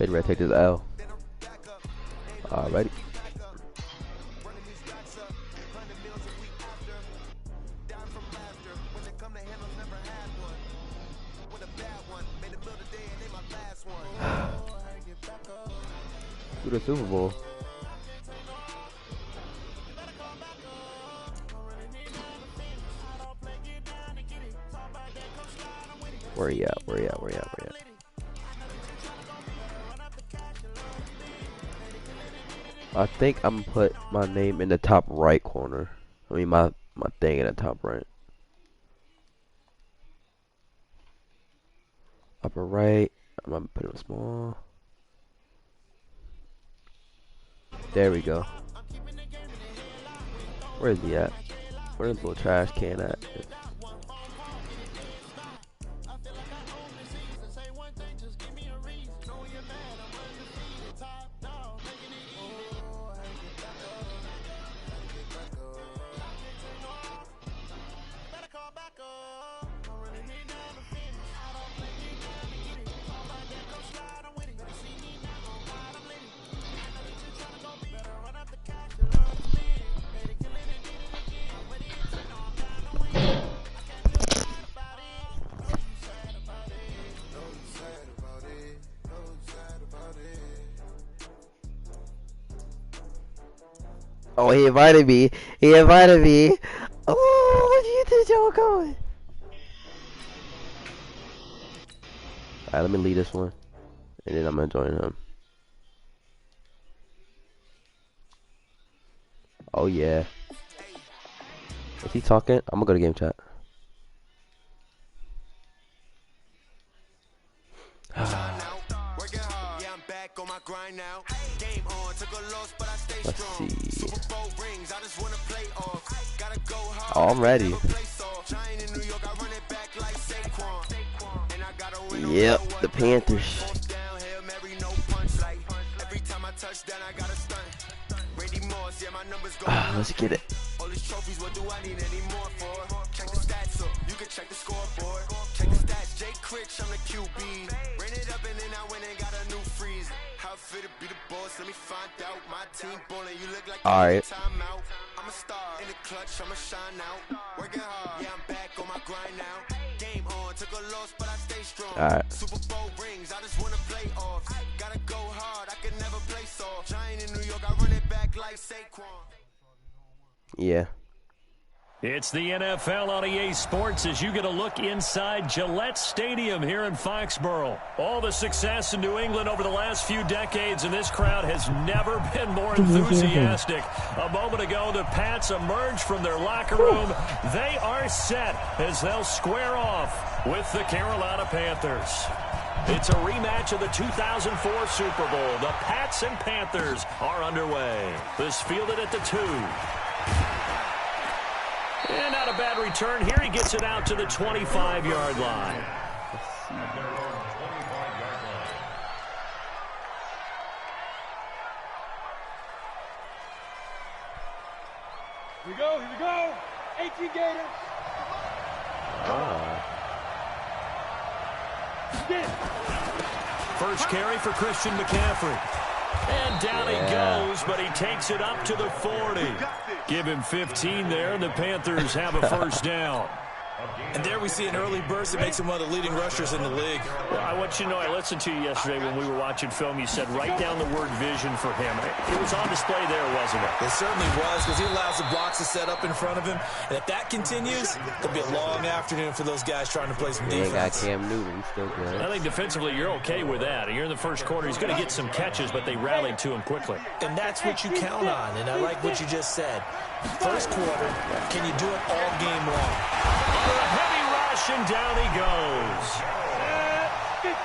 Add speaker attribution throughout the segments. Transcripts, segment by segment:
Speaker 1: Take red, take this L. Alrighty. To the Super Bowl. Where you at? Where you at? Where you at? Where you at? I think I'm gonna put my name in the top right corner. I mean my thing in the top right. Upper right. I'm gonna put it small. There we go. Where is he at? Where's the little trash can at? Oh, he invited me. He invited me. Oh, what do you think y'all going? Alright, let me lead this one. And then I'm gonna join him. Oh, yeah. Is he talking? I'm gonna go to game chat. Let's see. Oh, I'm ready. Yep, the Panthers. Let's get it. All these trophies, what do I need any more for? Check the stats up, you can check the scoreboard. Check the stats, Jay Critch, I'm the QB. Ran it up and then I went and got a new freeze. How fit to be the boss, let me find out. My team ballin', you look like a timeout. I'm a star, in the clutch, I'ma shine out. Working hard, yeah, I'm back on my grind now. Game on, took a loss, but I stay strong. Super Bowl rings, I just wanna play off. Gotta go hard, I can never play soft. Giant in New York, I run it back like Saquon. Yeah.
Speaker 2: It's the NFL on EA Sports as you get a look inside Gillette Stadium here in Foxborough. All the success in New England over the last few decades, and this crowd has never been more enthusiastic. A moment ago, the Pats emerged from their locker room. They are set as they'll square off with the Carolina Panthers. It's a rematch of the 2004 Super Bowl. The Pats and Panthers are underway. This fielded at the 2. And not a bad return here. He gets it out to the 25-yard line.
Speaker 3: Here we go, here we go. 18 Gators.
Speaker 2: First carry for Christian McCaffrey. And down he goes, but he takes it up to the 40. Give him 15 there, and the Panthers have a first down.
Speaker 4: And there we see an early burst that makes him one of the leading rushers in the league.
Speaker 2: Well, I want you to know, I listened to you yesterday when we were watching film. You said write down the word vision for him. It was on display there, wasn't it?
Speaker 4: It certainly was, because he allows the blocks to set up in front of him. And if that continues, it'll be a long afternoon for those guys trying to play some defense.
Speaker 1: They got Cam Newton. He's still good.
Speaker 2: I think defensively you're okay with that. You're in the first quarter. He's going to get some catches, but they rallied to him quickly.
Speaker 4: And that's what you count on. And I like what you just said. First quarter, can you do it all game long?
Speaker 2: Under a heavy rush, and down he goes.
Speaker 3: 50,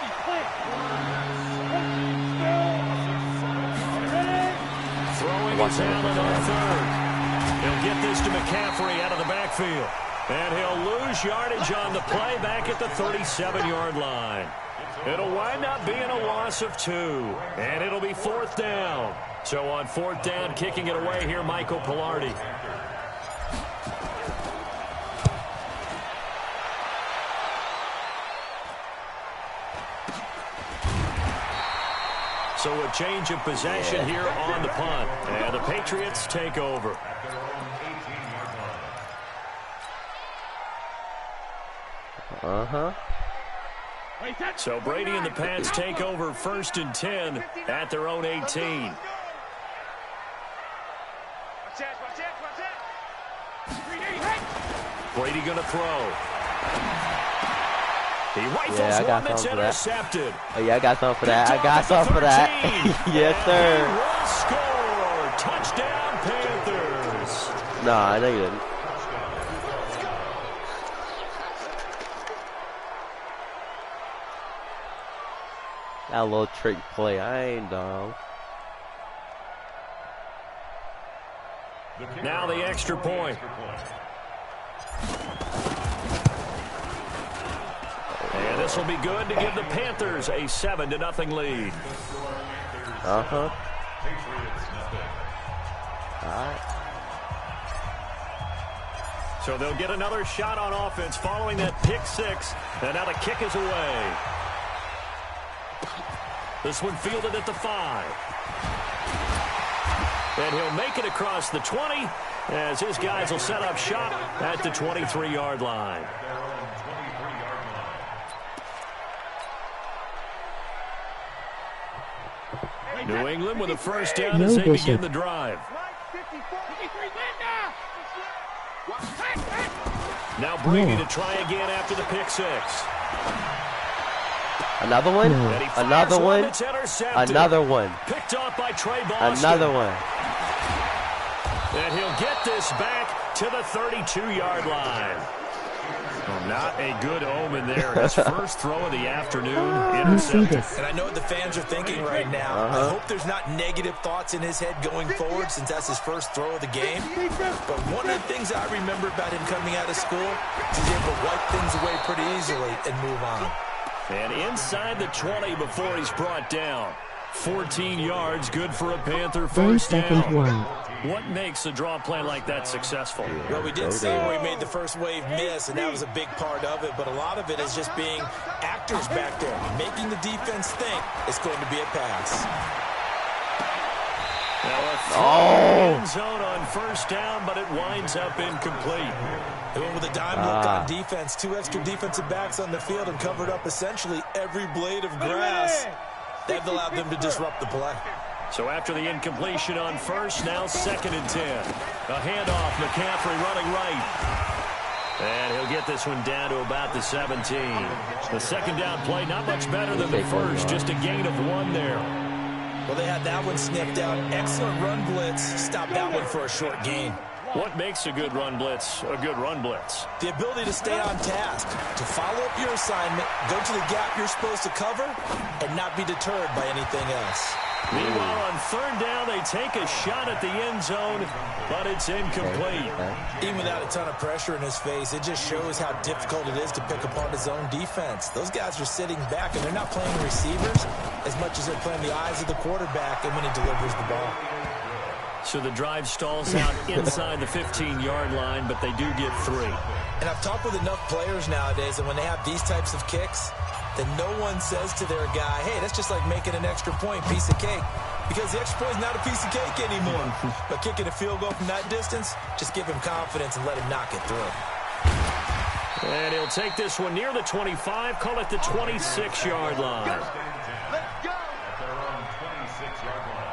Speaker 2: Throwing his Allen on third. He'll get this to McCaffrey out of the backfield. And he'll lose yardage on the play back at the 37-yard line. It'll wind up being a loss of 2. And it'll be 4th down. So on 4th down, kicking it away here, Michael Pilardi. So a change of possession here on the punt. And the Patriots take over. So Brady and the Pats take over 1st and 10 at their own 18. Brady going to throw. He rifles one that's intercepted.
Speaker 5: Oh, yeah, I got something for that. I got something for that. Yes, sir.
Speaker 2: He will score. Touchdown, Panthers.
Speaker 5: Nah, I know you didn't. That little trick play. I ain't dumb.
Speaker 2: Now the extra point. And this will be good to give the Panthers a 7-0 lead.
Speaker 5: All right.
Speaker 2: So they'll get another shot on offense following that pick six. And now the kick is away. This one fielded at the 5. And he'll make it across the 20 as his guys will set up shop at the 23-yard line. New England with a first down as they begin the drive. Now Brady to try again after the pick six.
Speaker 5: Another one? Another one? Another one.
Speaker 2: Picked off by Trey Boston.
Speaker 5: Another one.
Speaker 2: And he'll get this back to the 32-yard line. Well, not a good omen there. His first throw of the afternoon, intercepted.
Speaker 4: And I know what the fans are thinking right now. I hope there's not negative thoughts in his head going forward since that's his first throw of the game. But one of the things I remember about him coming out of school is he's able to wipe things away pretty easily and move on.
Speaker 2: And inside the 20 before he's brought down. 14 yards, good for a Panther first down. What makes a draw play like that successful?
Speaker 4: Well, we did see where he made the first wave miss, and that was a big part of it. But a lot of it is just being actors back there, making the defense think it's going to be a pass.
Speaker 2: Now a throw in zone on first down, but it winds up incomplete.
Speaker 4: They went with a dime look on defense. 2 extra defensive backs on the field and covered up essentially every blade of grass. They've allowed them to disrupt the play.
Speaker 2: So after the incompletion on first, now 2nd and 10. A handoff, McCaffrey running right. And he'll get this one down to about the 17. The second down play, not much better than the first, just a gain of 1 there.
Speaker 4: Well, they had that one sniffed out. Excellent run blitz. Stopped that one for a short gain.
Speaker 2: What makes a good run blitz a good run blitz?
Speaker 4: The ability to stay on task, to follow up your assignment, go to the gap you're supposed to cover, and not be deterred by anything else.
Speaker 2: Meanwhile, on third down, they take a shot at the end zone, but it's incomplete.
Speaker 4: Even without a ton of pressure in his face, it just shows how difficult it is to pick apart his own defense. Those guys are sitting back, and they're not playing receivers as much as they're playing the eyes of the quarterback and when he delivers the ball.
Speaker 2: So the drive stalls out inside the 15-yard line, but they do get 3.
Speaker 4: And I've talked with enough players nowadays, and when they have these types of kicks, then no one says to their guy, hey, that's just like making an extra point, piece of cake. Because the extra point is not a piece of cake anymore. But kicking a field goal from that distance, just give him confidence and let him knock it through.
Speaker 2: And he'll take this one near the 25, call it the 26-yard line.
Speaker 3: Let's go. At their own 26-yard line.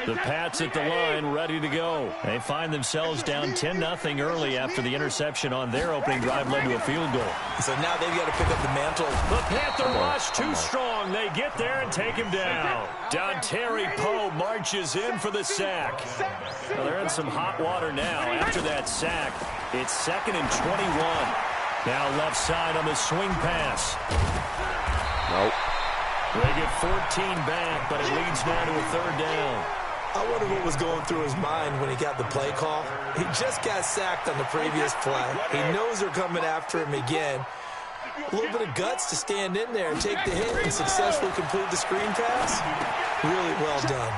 Speaker 2: The Pats at the line, ready to go. They find themselves down 10-0 early after the interception on their opening drive led to a field goal.
Speaker 4: So now they've got to pick up the mantle.
Speaker 2: The Panther rush too strong. They get there and take him down. Terry Poe marches in for the sack. Well, they're in some hot water now. After that sack, it's 2nd and 21. Now left side on the swing pass.
Speaker 5: Nope.
Speaker 2: They get 14 back, but it leads now to a third down.
Speaker 4: I wonder what was going through his mind when he got the play call. He just got sacked on the previous play. He knows they're coming after him again. A little bit of guts to stand in there and take the hit and successfully complete the screen pass. Really well done.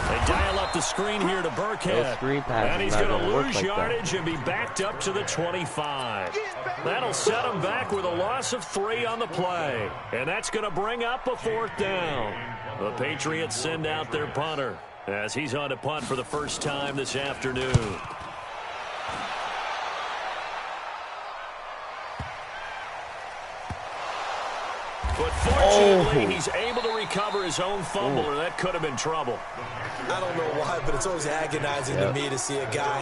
Speaker 2: They dial up the screen here to Burkhead. And he's going to lose yardage and be backed up to the 25. That'll set him back with a loss of 3 on the play. And that's going to bring up a 4th down. The Patriots send out their punter as he's on to punt for the first time this afternoon. But fortunately, he's able to recover his own fumble, or that could have been trouble.
Speaker 4: I don't know why, but it's always agonizing to me to see a guy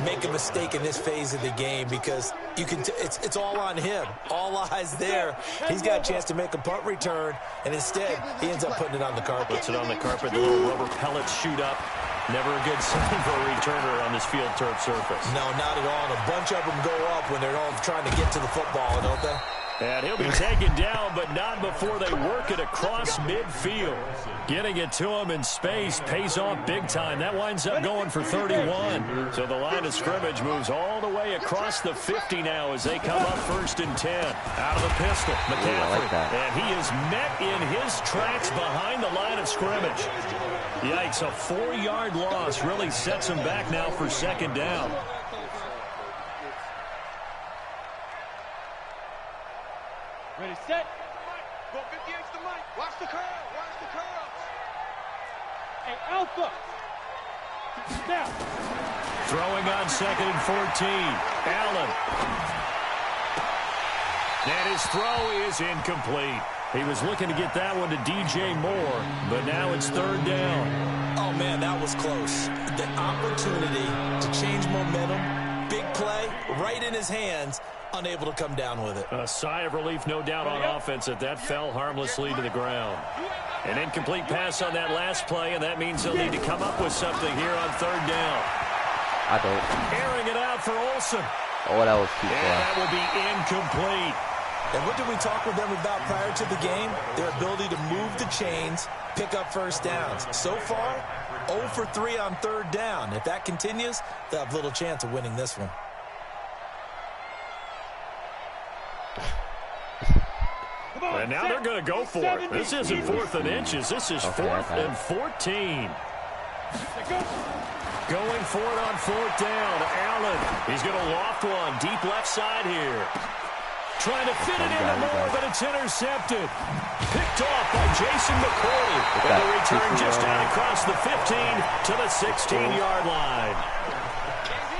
Speaker 4: make a mistake in this phase of the game because you can. It's all on him. All eyes there. He's got a chance to make a punt return, and instead, he ends up putting it on the carpet.
Speaker 2: Puts it on the carpet. The little rubber pellets shoot up. Never a good sign for a returner on this field turf surface.
Speaker 4: No, not at all. And a bunch of them go up when they're all trying to get to the football, don't they?
Speaker 2: And he'll be taken down, but not before they work it across midfield. Getting it to him in space pays off big time. That winds up going for 31. So the line of scrimmage moves all the way across the 50 now as they come up 1st and 10. Out of the pistol, McCaffrey. And he is met in his tracks behind the line of scrimmage. Yikes, a 4-yard loss really sets him back now for 2nd down.
Speaker 3: Ready, set. Go 58 to the mic. Watch the curl. Watch the curl. Hey, Alpha. Now.
Speaker 2: Throwing on 2nd and 14. Allen. And his throw is incomplete. He was looking to get that one to DJ Moore, but now it's 3rd down.
Speaker 4: Oh, man, that was close. The opportunity to change momentum, big play, right in his hands, unable to come down with it.
Speaker 2: A sigh of relief, no doubt, on offense that fell harmlessly to the ground. An incomplete pass on that last play, and that means they'll need to come up with something here on 3rd down.
Speaker 5: I don't.
Speaker 2: Airing it out for Olsen.
Speaker 5: Oh, that was too far.
Speaker 2: And that will be incomplete.
Speaker 4: And what did we talk with them about prior to the game? Their ability to move the chains, pick up 1st downs. So far, 0 for 3 on 3rd down. If that continues, they'll have little chance of winning this one.
Speaker 2: And now they're going to go for it. This isn't 4th and inches. This is 4th and 14. Going for it on 4th down. Allen. He's going to loft one. Deep left side here. Trying to fit it into Moore, but it's intercepted. Picked off by Jason McCourty. And the return just out across the 15 to the 16-yard line.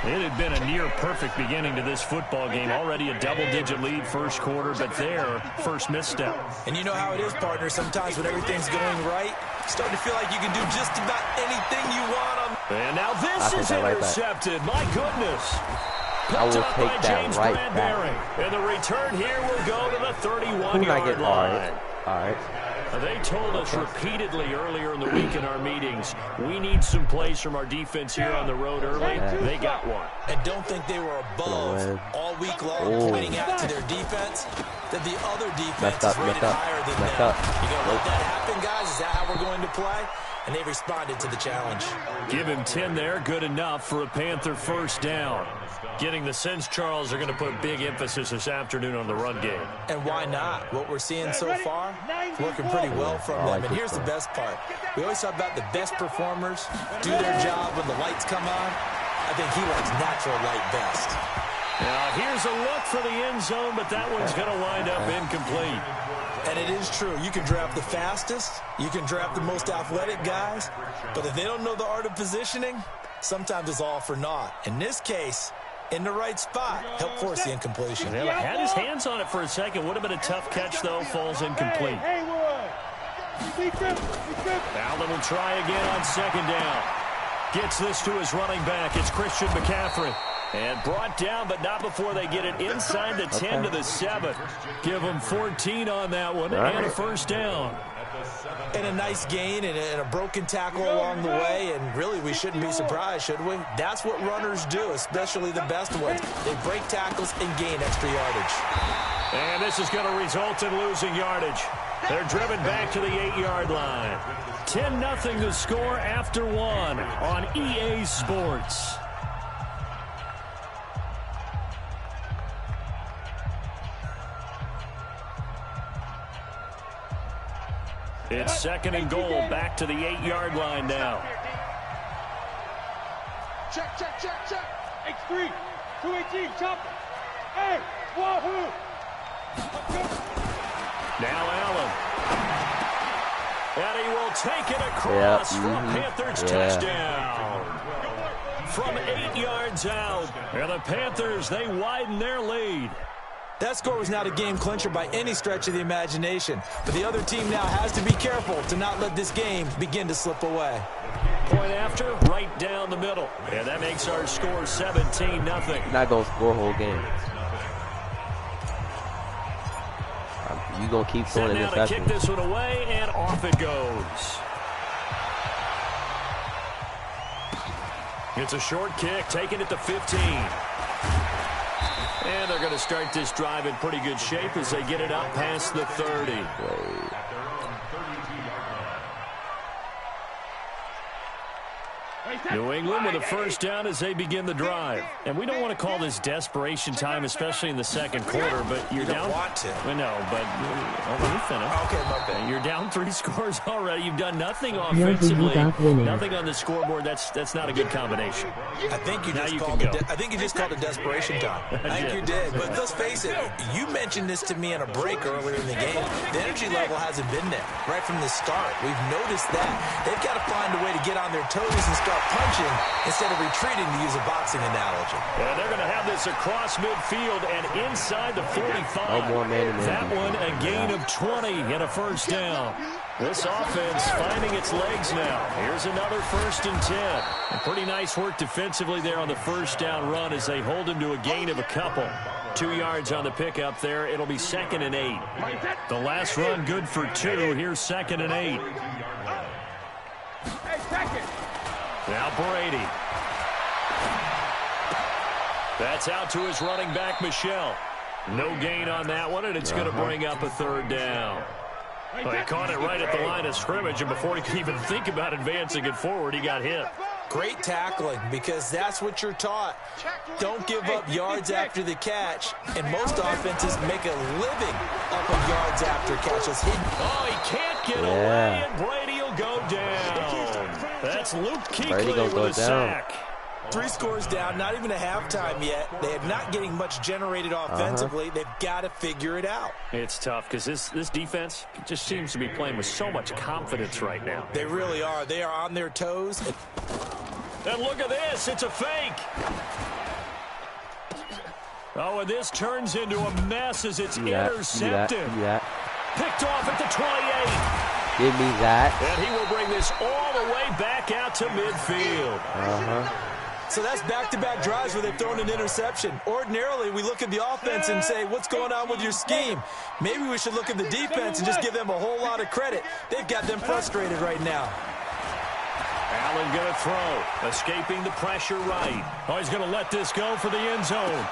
Speaker 2: It had been a near-perfect beginning to this football game. Already a double-digit lead 1st quarter, but their first misstep.
Speaker 4: And you know how it is, partner. Sometimes when everything's going right, you start to feel like you can do just about anything you want.
Speaker 2: And now this is intercepted. My goodness.
Speaker 5: I will take that right
Speaker 2: back. And the return here will go to the 31-yard line.
Speaker 5: All right.
Speaker 2: They told us repeatedly earlier in the week in our meetings, we need some plays from our defense here on the road early. They got one.
Speaker 4: And don't think they were above all week long, pointing out to their defense that the other defense is rated higher than them. You going to let that happen, guys? Is that how we're going to play? And they responded to the challenge.
Speaker 2: Give him 10 there. Good enough for a Panther 1st down. Getting the sense Charles are going to put big emphasis this afternoon on the run game.
Speaker 4: And why not? What we're seeing so far is working pretty well from them. And here's the best part. We always talk about the best performers do their job when the lights come on. I think he likes natural light best.
Speaker 2: Now here's a look for the end zone, but that one's going to wind up incomplete.
Speaker 4: And it is true. You can draft the fastest. You can draft the most athletic guys. But if they don't know the art of positioning, sometimes it's all for naught. In this case, in the right spot, help force the incompletion.
Speaker 2: He had his hands on it for a second. Would have been a tough catch, though. Falls incomplete. Allen will try again on 2nd down. Gets this to his running back. It's Christian McCaffrey. And brought down, but not before they get it inside the 10 to the 7. Give them 14 on that one, and a 1st down.
Speaker 4: And a nice gain and a broken tackle along the way, and really we shouldn't be surprised, should we? That's what runners do, especially the best ones. They break tackles and gain extra yardage.
Speaker 2: And this is going to result in losing yardage. They're driven back to the 8-yard line. 10-0 the score after 1 on EA Sports. It's 2nd and goal, back to the 8-yard line now.
Speaker 3: Check. H3. 218. Chopper. Hey. Wahoo.
Speaker 2: Now Allen. And he will take it across for a Panthers touchdown. From 8 yards out. And the Panthers, they widen their lead.
Speaker 4: That score was not a game clincher by any stretch of the imagination. But the other team now has to be careful to not let this game begin to slip away.
Speaker 2: Point after, right down the middle. And that makes our score 17-0.
Speaker 5: Not going to score a whole game. You going to keep throwing
Speaker 2: interceptions. Now to kick this one away, and off it goes. It's a short kick, taking it to 15. And they're going to start this drive in pretty good shape as they get it up past the 30. New England with a first down as they begin the drive. And we don't want to call this desperation time, especially in the second quarter, but you're down.
Speaker 4: Want to.
Speaker 2: Well, no, but let me finish.
Speaker 4: Okay, my bad.
Speaker 2: You're down 3 scores already. You've done nothing offensively. Nothing on the scoreboard. That's not a good combination.
Speaker 4: I think you just called it desperation time. I think you did. But let's face it, you mentioned this to me in a break earlier in the game. The energy level hasn't been there right from the start. We've noticed that. They've got to find a way to get on their toes and start punching instead of retreating, to use a boxing analogy.
Speaker 2: And they're going to have this across midfield and inside the 45. That one a gain of 20 and a first down. This offense finding its legs now. Here's another 1st and 10. And pretty nice work defensively there on the first down run as they hold him to a gain of a couple. 2 yards on the pickup there. It'll be 2nd and 8. The last run good for 2. Here's 2nd and 8. Now Brady. That's out to his running back, Michelle. No gain on that one, and it's going to bring up a 3rd down. Well, he caught it right at the line of scrimmage, and before he could even think about advancing it forward, he got hit.
Speaker 4: Great tackling, because that's what you're taught. Don't give up yards after the catch, and most offenses make a living off of yards after catches.
Speaker 2: Oh, he can't get away, and Brady will go down. That's Luke Kuechly with a sack.
Speaker 4: 3 scores down, not even a halftime yet. They are not getting much generated offensively. They've got to figure it out.
Speaker 2: It's tough because this defense just seems to be playing with so much confidence right now.
Speaker 4: They really are. They are on their toes.
Speaker 2: And look at this. It's a fake. Oh, and this turns into a mess as it's intercepted. Picked off at the 28.
Speaker 5: Give me that.
Speaker 2: And he will bring this all the way back out to midfield.
Speaker 4: So that's back-to-back drives where they've thrown an interception. Ordinarily, we look at the offense and say, what's going on with your scheme? Maybe we should look at the defense and just give them a whole lot of credit. They've got them frustrated right now.
Speaker 2: Allen going to throw. Escaping the pressure right. Oh, he's going to let this go for the end zone.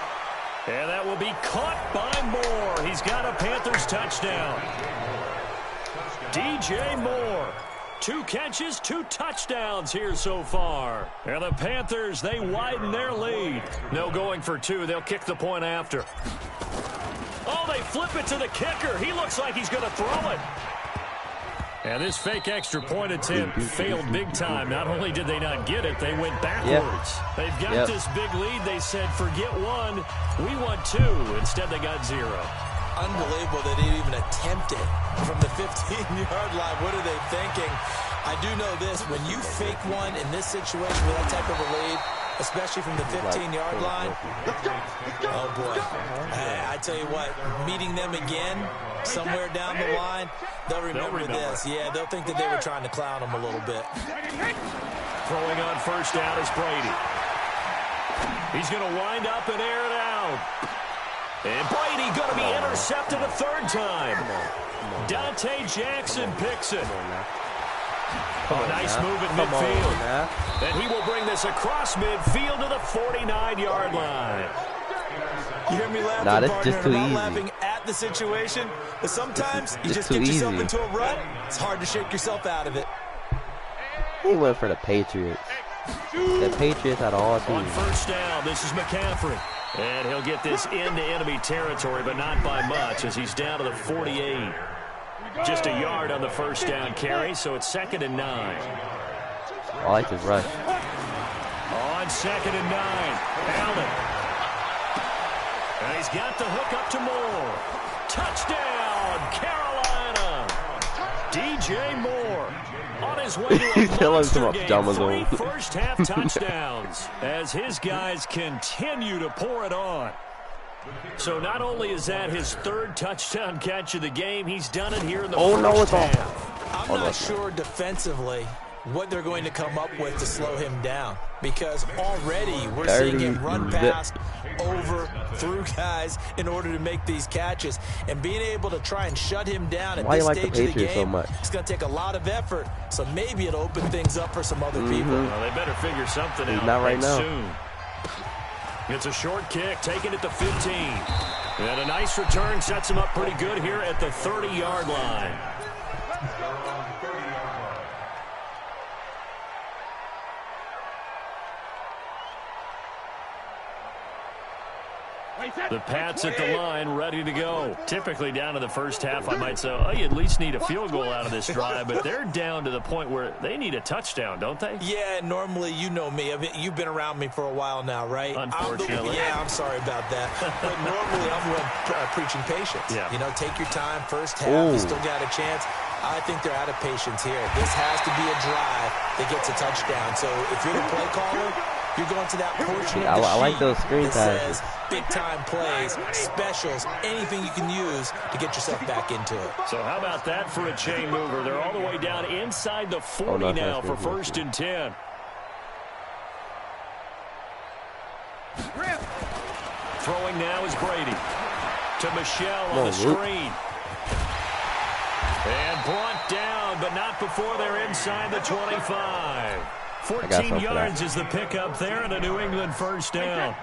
Speaker 2: And that will be caught by Moore. He's got a Panthers touchdown. DJ Moore. 2 catches, 2 touchdowns here so far. And the Panthers, they widen their lead. No going for 2. They'll kick the point after. Oh, they flip it to the kicker. He looks like he's going to throw it. And this fake extra point attempt failed big time. Not only did they not get it, they went backwards. They've got this big lead. They said, forget 1. We want 2. Instead, they got 0.
Speaker 4: Unbelievable that they even attempted from the 15-yard line. What are they thinking? I do know this. When you fake one in this situation with that type of a lead, especially from the 15-yard line, oh, boy. I tell you what, meeting them again somewhere down the line, they'll remember this. Yeah, they'll think that they were trying to clown them a little bit.
Speaker 2: Throwing on first down is Brady. He's going to wind up and air it out. And Brady going to be intercepted a 3rd time. Dante Jackson picks it. Oh, nice move at midfield. And he will bring this across midfield to the 49-yard line.
Speaker 4: You hear me laughing, partner?
Speaker 5: Just too
Speaker 4: I'm not
Speaker 5: easy.
Speaker 4: laughing at the situation, but sometimes you just
Speaker 5: too
Speaker 4: get yourself
Speaker 5: easy.
Speaker 4: into a rut. It's hard to shake yourself out of it.
Speaker 5: He went for the Patriots. The Patriots had all teams.
Speaker 2: On first down, this is McCaffrey. And he'll get this into enemy territory, but not by much as he's down to the 48. Just a yard on the first down carry, so it's 2nd and 9.
Speaker 5: I like his rush.
Speaker 2: On 2nd and 9, Allen. And he's got the hook up to Moore. Touchdown, Carolina. DJ Moore on his way to a monster game. 3 first-half touchdowns as his guys continue to pour it on. So not only is that his 3rd touchdown catch of the game, he's done it here in the first half.
Speaker 4: I'm not sure defensively what they're going to come up with to slow him down, because already we're seeing him run past, over, through guys in order to make these catches, and being able to try and shut him down at this stage of the game, it's going to take a lot of effort, so maybe it'll open things up for some other people.
Speaker 2: Well, they better figure something out soon. It's a short kick, taken at the 15. And a nice return sets him up pretty good here at the 30-yard line. The Pats at the line, ready to go. Typically down to the first half, I might say, oh, you at least need a field goal out of this drive, but they're down to the point where they need a touchdown, don't they?
Speaker 4: Yeah, normally, you know me. I mean, you've been around me for a while now, right?
Speaker 2: Unfortunately.
Speaker 4: I'm sorry about that. But normally, I'm preaching patience.
Speaker 2: Yeah.
Speaker 4: You know, take your time, first half, you still got a chance. I think they're out of patience here. This has to be a drive that gets a touchdown. So if you're the play caller, you're going to that portion of the
Speaker 5: I like those screen
Speaker 4: that says big-time plays, specials, anything you can use to get yourself back into it.
Speaker 2: So how about that for a chain mover? They're all the way down inside the 40 now for 1st and 10. Throwing now is Brady. To Michelle on the screen. And brought down, but not before they're inside the 25. 14 yards is the pickup there and a New England first down.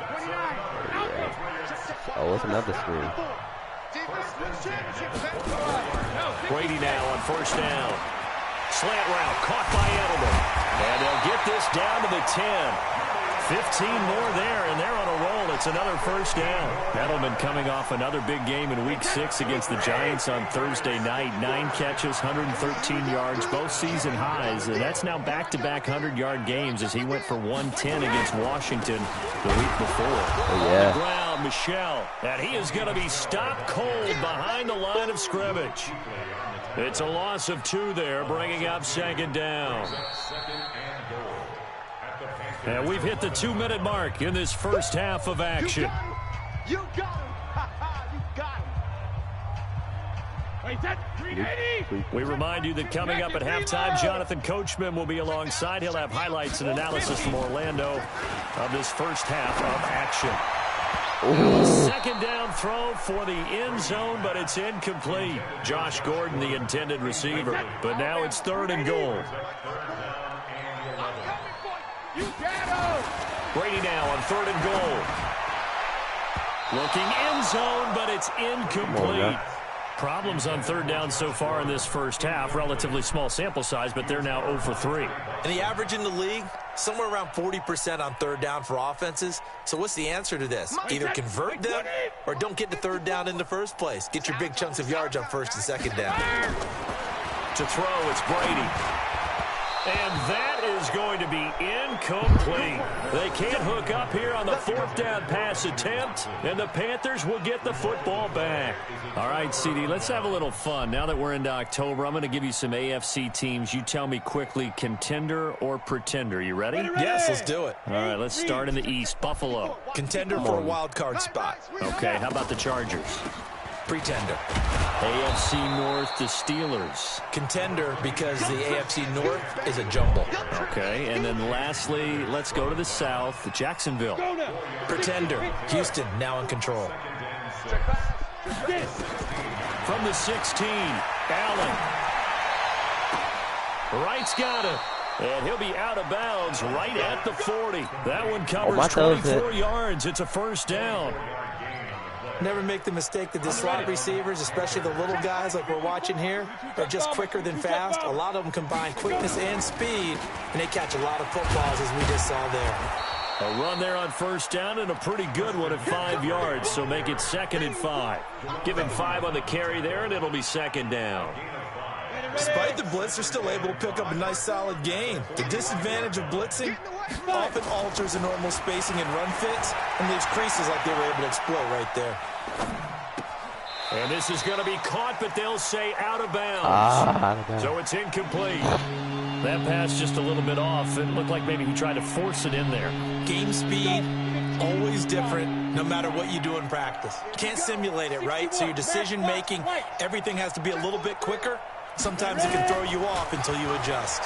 Speaker 5: Oh, it's another screen.
Speaker 2: Brady now on 1st down. Slant route caught by Edelman. And they'll get this down to the 10. 15 more there, and they're on a roll. It's another first down. Edelman coming off another big game in Week 6 against the Giants on Thursday night. 9 catches, 113 yards, both season highs. And that's now back-to-back 100-yard games as he went for 110 against Washington the week before.
Speaker 5: Oh, yeah.
Speaker 2: On the ground, Michelle. And he is going to be stopped cold behind the line of scrimmage. It's a loss of 2 there, bringing up 2nd down. And we've hit the 2-minute mark in this first half of action.
Speaker 3: You got him. You got him. Wait, that's 380.
Speaker 2: We remind you that coming up at halftime, Jonathan Coachman will be alongside. He'll have highlights and analysis from Orlando of this first half of action. Second down throw for the end zone, but it's incomplete. Josh Gordon, the intended receiver. But now it's 3rd and goal. Brady now on 3rd and goal. Looking end zone, but it's incomplete. Problems on 3rd down so far in this first half. Relatively small sample size, but they're now 0 for 3.
Speaker 4: And the average in the league, somewhere around 40% on 3rd down for offenses. So what's the answer to this? Either convert them or don't get to 3rd down in the first place. Get your big chunks of yards on 1st and 2nd down.
Speaker 2: To throw, it's Brady. And that is going to be incomplete. They can't hook up here on the 4th down pass attempt, and the Panthers will get the football back. All right, CD, let's have a little fun. Now that we're into October, I'm going to give you some AFC teams. You tell me quickly, contender or pretender. You ready?
Speaker 4: Yes, let's do it.
Speaker 2: All right, let's start in the East. Buffalo.
Speaker 4: Contender for a wild card spot.
Speaker 2: Okay, how about the Chargers?
Speaker 4: Pretender.
Speaker 2: AFC North, the Steelers.
Speaker 4: Contender because the AFC North is a jumble.
Speaker 2: Okay, and then lastly, let's go to the South, Jacksonville.
Speaker 4: Pretender. Houston now in control.
Speaker 2: From the 16, Allen. Wright's got it. And he'll be out of bounds right at the 40. That one covers 24 yards. It's a first down.
Speaker 4: Never make the mistake that the slot receivers, especially the little guys like we're watching here, are just quicker than fast. A lot of them combine quickness and speed, and they catch a lot of footballs as we just saw there.
Speaker 2: A run there on 1st down and a pretty good one at 5 yards, so make it 2nd and 5. Give him 5 on the carry there, and it'll be 2nd down.
Speaker 4: Despite the blitz, they're still able to pick up a nice solid gain. The disadvantage of blitzing, often alters the normal spacing and run fits and leaves creases like they were able to exploit right there.
Speaker 2: And this is going to be caught, but they'll say out of bounds.
Speaker 5: Out of bounds.
Speaker 2: So it's incomplete. That pass just a little bit off. It looked like maybe he tried to force it in there.
Speaker 4: Game speed, always different, no matter what you do in practice. Can't simulate it, right? So your decision-making, everything has to be a little bit quicker. Sometimes it can throw you off until you adjust.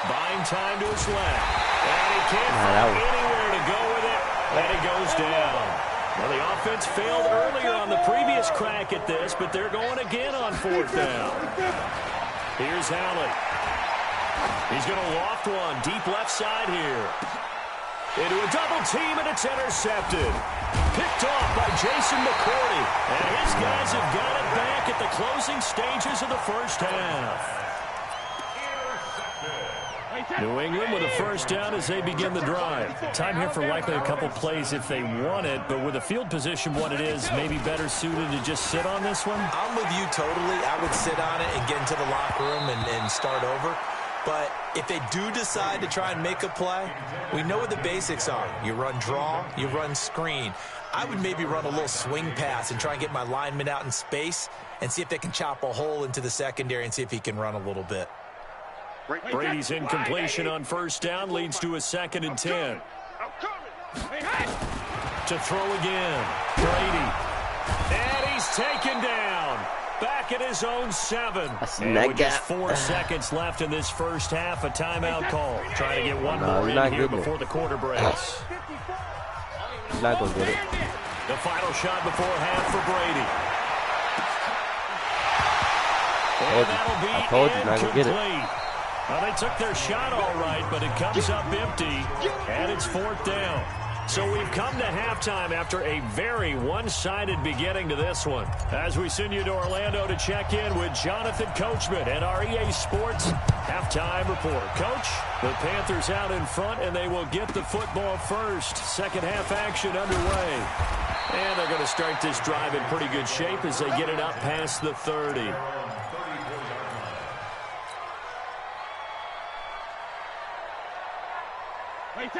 Speaker 2: Buying time to his left. And he can't find anywhere to go with it. And it goes down. Well, the offense failed earlier on the previous crack at this, but they're going again on 4th down. Here's Allen. He's going to loft one deep left side here. Into a double team, and it's intercepted. Picked off by Jason McCourty. And his guys have got it back at the closing stages of the first half. New England with a first down as they begin the drive. Time here for likely a couple plays if they want it, but with the field position what it is, maybe better suited to just sit on this one?
Speaker 4: I'm with you totally. I would sit on it and get into the locker room and start over. But if they do decide to try and make a play, we know what the basics are. You run draw, you run screen. I would maybe run a little swing pass and try and get my lineman out in space and see if they can chop a hole into the secondary and see if he can run a little bit.
Speaker 2: Brady's incompletion on first down leads to a 2nd and 10. To throw again. Brady. And he's taken down. Back at his own 7. And with just 4 seconds left in this first half, a timeout call. Trying to get one more in here before the quarter breaks.
Speaker 5: He's not going to get it.
Speaker 2: The final shot before half for Brady. And that'll be
Speaker 5: I told you not going to get it.
Speaker 2: Well, they took their shot all right, but it comes up empty, and it's 4th down. So we've come to halftime after a very one-sided beginning to this one. As we send you to Orlando to check in with Jonathan Coachman and our EA Sports halftime report. Coach, the Panthers out in front, and they will get the football first. Second half action underway. And they're going to start this drive in pretty good shape as they get it up past the 30.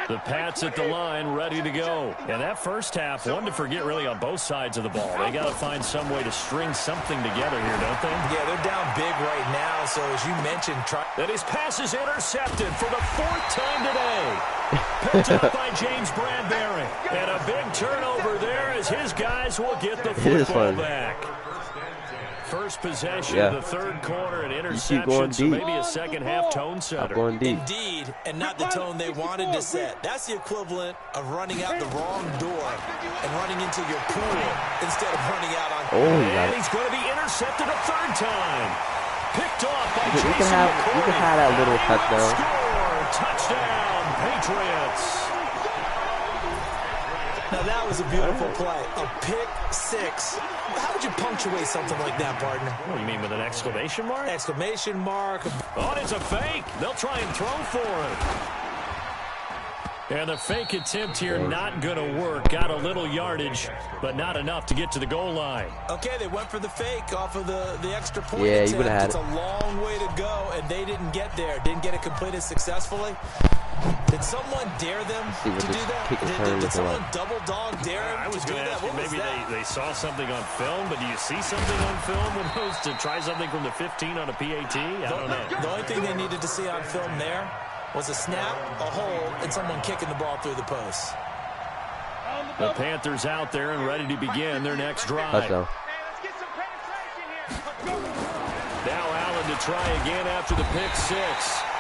Speaker 2: The Pats at the line, ready to go. And that first half, one to forget really on both sides of the ball. They got to find some way to string something together here, don't they?
Speaker 4: Yeah, they're down big right now, so as you mentioned...
Speaker 2: That his pass is intercepted for the 4th time today. Picked up by James Bradbury. And a big turnover there as his guys will get the football back. First possession of the 3rd quarter, and interception, so maybe a second-half tone setter.
Speaker 4: Indeed, and not the tone they wanted to set. That's the equivalent of running out the wrong door and running into your pool instead of running out on...
Speaker 2: And he's going to be intercepted a 3rd time. Picked off by Jason McCourty.
Speaker 5: You can have that little touchdown.
Speaker 2: Score! Touchdown, Patriots!
Speaker 4: Now that was a beautiful play. A pick 6. How would you punctuate something like that, partner?
Speaker 2: What do you mean, with an exclamation mark?
Speaker 4: Exclamation mark.
Speaker 2: Oh, it's a fake. They'll try and throw for it. And the fake attempt here not going to work. Got a little yardage, but not enough to get to the goal line.
Speaker 4: Okay, they went for the fake off of the extra point
Speaker 5: attempt.
Speaker 4: You would have had it. It's a long way to go, and they didn't get there. Didn't get it completed successfully. Did someone dare them to do that? Did someone double dog dare them
Speaker 2: I was
Speaker 4: to do
Speaker 2: going to
Speaker 4: that?
Speaker 2: ask you, maybe they saw something on film, but do you see something on film when those to try something from the 15 on a PAT? I don't know.
Speaker 4: The only thing they needed to see on film there was a snap, a hold, and someone kicking the ball through the posts.
Speaker 2: The Panthers out there and ready to begin their next drive.
Speaker 5: Touchdown.
Speaker 2: Now Allen to try again after the pick 6.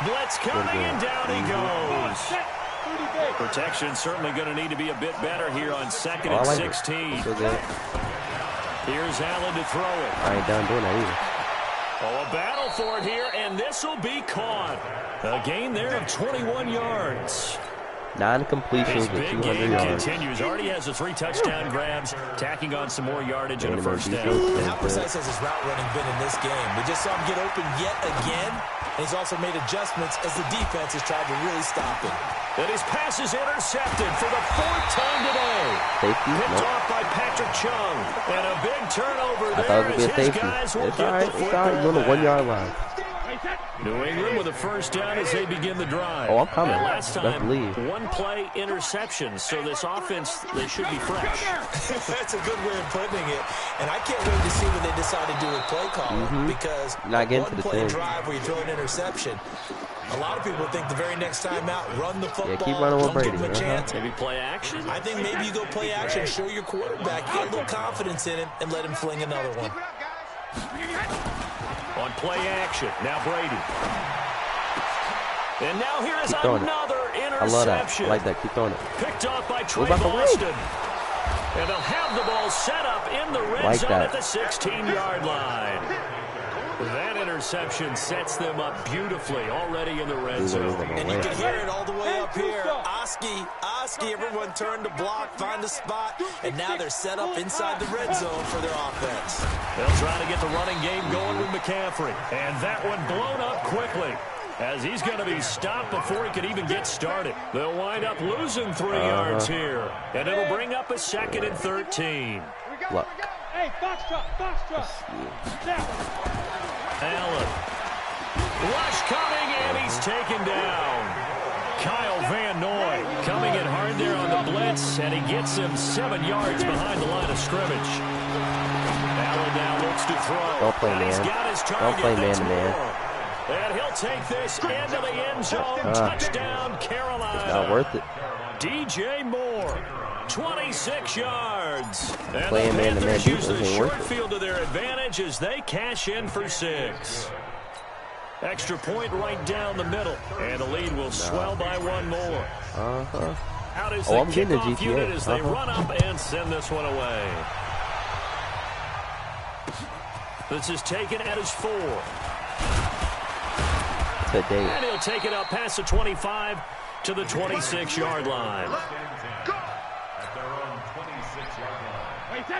Speaker 2: Blitz coming, and down he goes. Protection certainly going to need to be a bit better here on 2nd and 16. Here's Allen to throw it.
Speaker 5: I ain't done doing that either.
Speaker 2: Oh, a battle for it here, and this will be caught. A gain there of 21 yards.
Speaker 5: 9 completions with 200 yards.
Speaker 2: Continues. Already has the 3 touchdown grabs, tacking on some more yardage and a first down.
Speaker 4: How precise has his route running been in this game? We just saw him get open yet again, and he's also made adjustments as the defense has tried to really stop him.
Speaker 2: And his pass is intercepted for the 4th time today. Picked off by Patrick Chung. And a big turnover there as his guys will get the football back.
Speaker 5: He's on the 1-yard line.
Speaker 2: New England with a first down as they begin the drive.
Speaker 5: Oh, I'm coming.
Speaker 2: And last
Speaker 5: Best
Speaker 2: time,
Speaker 5: believe.
Speaker 2: one play interception. So this offense, they should be fresh.
Speaker 4: That's a good way of putting it. And I can't wait to see what they decide to do with play calling. Because
Speaker 5: not getting to
Speaker 4: one
Speaker 5: the
Speaker 4: play
Speaker 5: 10.
Speaker 4: drive where you throw an interception, a lot of people think the very next time out, run the football,
Speaker 5: keep running with
Speaker 4: don't give
Speaker 5: Brady.
Speaker 4: them a chance.
Speaker 2: Maybe play action?
Speaker 4: I think maybe you go play action, show your quarterback, get a little confidence in him, and let him fling another one.
Speaker 2: On play action, now Brady. And now here is another interception.
Speaker 5: I love that. I like that. Keep throwing it.
Speaker 2: Picked off by Trey
Speaker 5: about the
Speaker 2: Boston. And they'll have the ball set up in the red zone at the 16-yard line. That interception sets them up beautifully already in the red zone.
Speaker 4: And you can hear it all the way up here. Oski, everyone turned to block, find a spot, and now they're set up inside the red zone for their offense.
Speaker 2: They'll try to get the running game going with McCaffrey. And that one blown up quickly, as he's going to be stopped before he could even get started. They'll wind up losing 3 yards here, and it'll bring up a 2nd and 13.
Speaker 5: Look.
Speaker 3: Hey, foxtrot.
Speaker 2: Allen. Rush coming, and he's taken down. Kyle Van Noy coming in hard there on the blitz, and he gets him 7 yards behind the line of scrimmage. Allen now looks to throw.
Speaker 5: Don't play man.
Speaker 2: He's got his target.
Speaker 5: Don't play man to man.
Speaker 2: And he'll take this into the end zone. Touchdown, Carolina.
Speaker 5: It's not worth it.
Speaker 2: DJ Moore, 26 yards. And
Speaker 5: Playing
Speaker 2: the
Speaker 5: man to man
Speaker 2: Panthers use the
Speaker 5: ain't
Speaker 2: short
Speaker 5: worth it.
Speaker 2: field to their advantage as they cash in for 6. Extra point right down the middle, and the lead will swell by 1 more. Out is the
Speaker 5: I'm getting a
Speaker 2: kickoff
Speaker 5: GTA.
Speaker 2: unit as they run up and send this one away. This is taken at his 4. And he'll take it up past the 25 to the 26-yard line.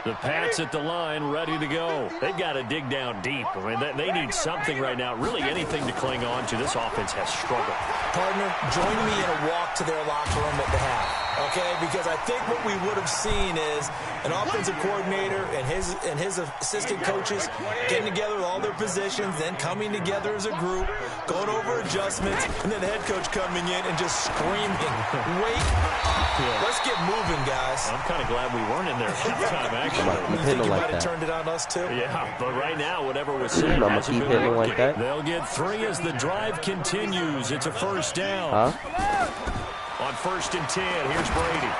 Speaker 2: The Pats at the line, ready to go. They've got to dig down deep. I mean, they need something right now, really anything to cling on to. This offense has struggled.
Speaker 4: Partner, join me in a walk to their locker room at the half, okay? Because I think what we would have seen is an offensive coordinator and his assistant coaches getting together with all their positions, then coming together as a group, going over adjustments, and then the head coach coming in and just screaming, wait up. Let's get moving, guys.
Speaker 2: I'm kind of glad we weren't in there at halftime, actually.
Speaker 4: You think you might have turned it on us, too?
Speaker 2: Yeah, but right now, whatever was said hasn't been working. Like that. They'll get 3 as the drive continues. It's a first down. On 1st and 10, here's Brady.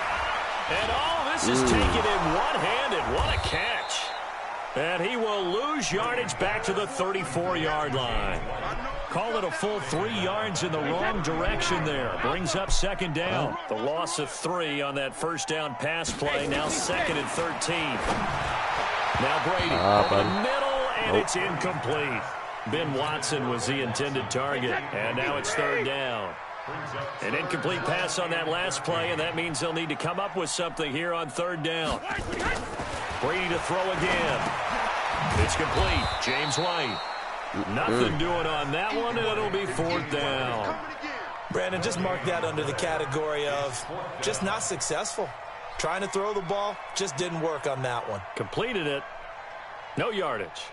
Speaker 2: And this is taken in one-handed. What a catch. And he will lose yardage back to the 34-yard line. Call it a full 3 yards in the wrong direction there. Brings up 2nd down. The loss of 3 on that first down pass play. Now 2nd and 13. Now Brady over the middle, and it's incomplete. Ben Watson was the intended target, and now it's 3rd down. An incomplete pass on that last play, and that means they'll need to come up with something here on 3rd down. Brady to throw again. It's complete. James White. Nothing doing on that one, and it'll be 4th down.
Speaker 4: Brandon, just mark that under the category of just not successful. Trying to throw the ball, just didn't work on that one.
Speaker 2: Completed it. No yardage.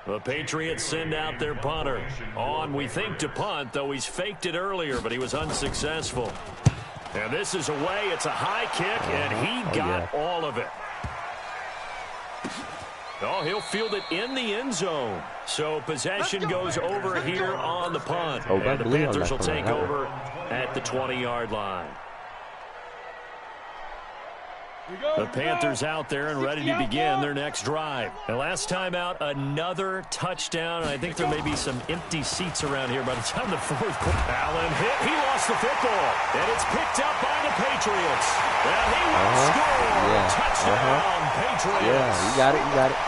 Speaker 2: The Patriots send out their punter. On, we think, to punt, though he's faked it earlier, but he was unsuccessful. And this is away. It's a high kick, and he got all of it. Oh, he'll field it in the end zone. So possession goes over here on the punt. And the Panthers will take over at the 20-yard line. The Panthers out there and ready to begin their next drive. And last time out, another touchdown. And I think there may be some empty seats around here by the time the 4th quarter. Allen hit. He lost the football. And it's picked up by the Patriots. And he will score. Touchdown, Patriots.
Speaker 5: Yeah, you got it. You got it.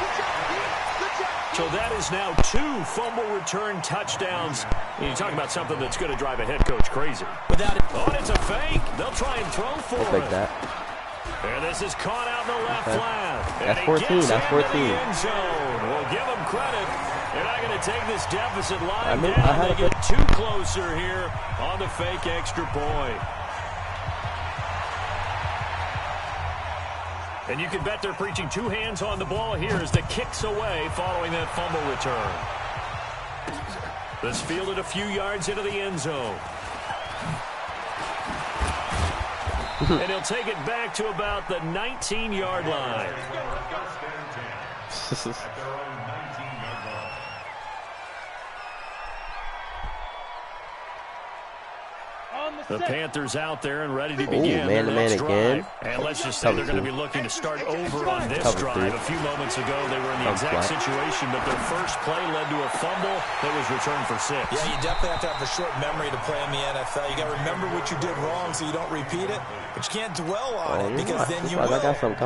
Speaker 2: So that is now 2 fumble return touchdowns. You talk about something that's going to drive a head coach crazy.
Speaker 4: Without it.
Speaker 2: Oh, it's a fake. They'll try and throw for it.
Speaker 5: I'll take that.
Speaker 2: And this is caught out in the left flat.
Speaker 5: That's 14. That's 14.
Speaker 2: End zone. We'll give them credit. They're not going to take this deficit line down.
Speaker 5: They
Speaker 2: get too closer here on the fake extra point. And you can bet they're preaching two hands on the ball here as the kick's away following that fumble return. This fielded a few yards into the end zone. And he'll take it back to about the 19-yard line. The Panthers out there and ready to begin their next drive. And let's just say they're going to be looking to start over on this drive. A few moments ago, they were in the exact situation, but their first play led to a fumble that was returned for 6.
Speaker 4: Yeah, you definitely have to have a short memory to play in the NFL. You got to remember what you did wrong so you don't repeat it, but you can't dwell on it because then you will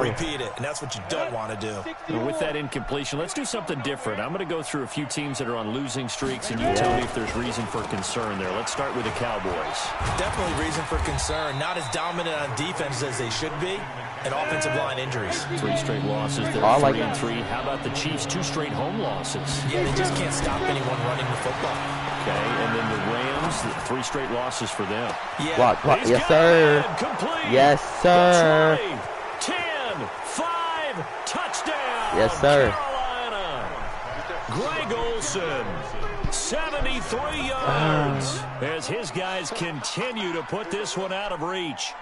Speaker 4: repeat it, and that's what you don't want to do.
Speaker 2: And with that incompletion, let's do something different. I'm going to go through a few teams that are on losing streaks, and you tell me if there's reason for concern there. Let's start with the Cowboys.
Speaker 4: Definitely reason for concern. Not as dominant on defense as they should be, and offensive line injuries.
Speaker 2: 3 straight losses. They're 3-3. How about the Chiefs? 2 straight home losses.
Speaker 4: Yeah, they just can't stop anyone running the football.
Speaker 2: Okay, and then the Rams, 3 straight losses for them.
Speaker 4: Yeah.
Speaker 5: What? Yes, sir.
Speaker 2: Complete.
Speaker 5: Yes, sir.
Speaker 2: 10-5 touchdown.
Speaker 5: Yes, sir.
Speaker 2: Carolina. Greg Olsen. 73 yards as his guys continue to put this one out of reach.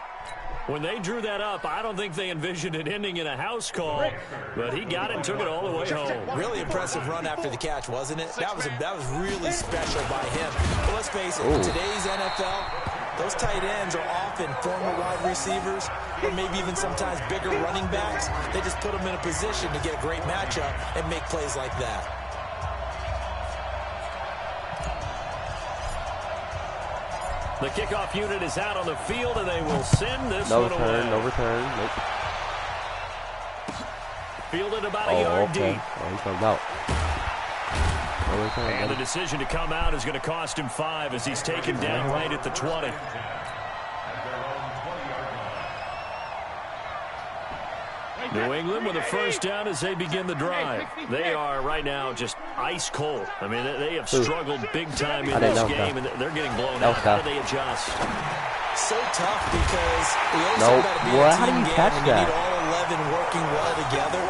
Speaker 2: When they drew that up, I don't think they envisioned it ending in a house call, but he got it and took it all the way home.
Speaker 4: Really impressive run after the catch, wasn't it? That was really special by him. But let's face it, in today's NFL, those tight ends are often former wide receivers or maybe even sometimes bigger running backs. They just put them in a position to get a great matchup and make plays like that.
Speaker 2: The kickoff unit is out on the field, and they will send this one away.
Speaker 5: No return. Nope.
Speaker 2: Fielded about a yard deep.
Speaker 5: He's about. No return,
Speaker 2: and the decision to come out is going to cost him 5 as he's taken down right at the 20. New England with a first down as they begin the drive. They are right now just ice cold. I mean, they have struggled big time in this game, and they're getting blown out. How do they adjust?
Speaker 4: So tough because we also got to be a team game and you need all 11 working well together.